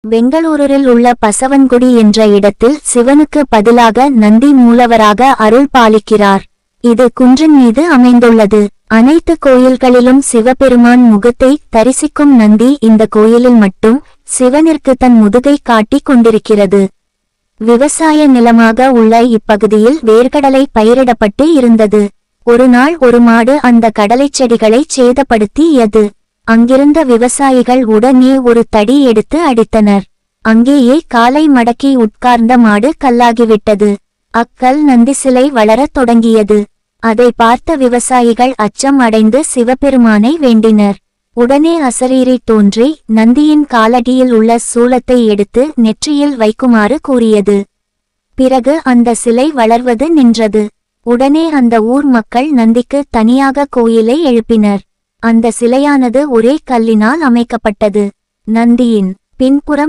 பெங்களூரில் உள்ள பசவன்குடி என்ற இடத்தில் சிவனுக்கு பதிலாக நந்தி மூலவராக அருள் பாலிக்கிறார். இது குன்றின் மீது அமைந்துள்ளது. அனைத்து கோயில்களிலும் சிவபெருமான் முகத்தை தரிசிக்கும் நந்தி இந்த கோயிலில் மட்டும் சிவனிற்கு தன் முதுகை காட்டிக் கொண்டிருக்கிறது. விவசாய நிலமாக உள்ள இப்பகுதியில் வேர்க்கடலை பயிரிடப்பட்டு இருந்தது. ஒரு நாள் ஒரு மாடு அந்த கடலைச் செடிகளை சேதப்படுத்தியது. அங்கிருந்த விவசாயிகள் உடனே ஒரு தடி எடுத்து அடித்தனர். அங்கேயே காலை மடக்கி உட்கார்ந்த மாடு கல்லாகிவிட்டது. அக்கல் நந்தி சிலை வளரத் தொடங்கியது. அதை பார்த்த விவசாயிகள் அச்சம் அடைந்து சிவபெருமானை வேண்டினர். உடனே அசரீரி தோன்றி நந்தியின் காலடியில் உள்ள சூலத்தை எடுத்து நெற்றியில் வைக்குமாறு கூறியது. பிறகு அந்த சிலை வளர்வது நின்றது. உடனே அந்த ஊர் மக்கள் நந்திக்கு தனியாக கோயிலை எழுப்பினர். அந்த சிலையானது ஒரே கல்லினால் அமைக்கப்பட்டது. நந்தியின் பின்புறம்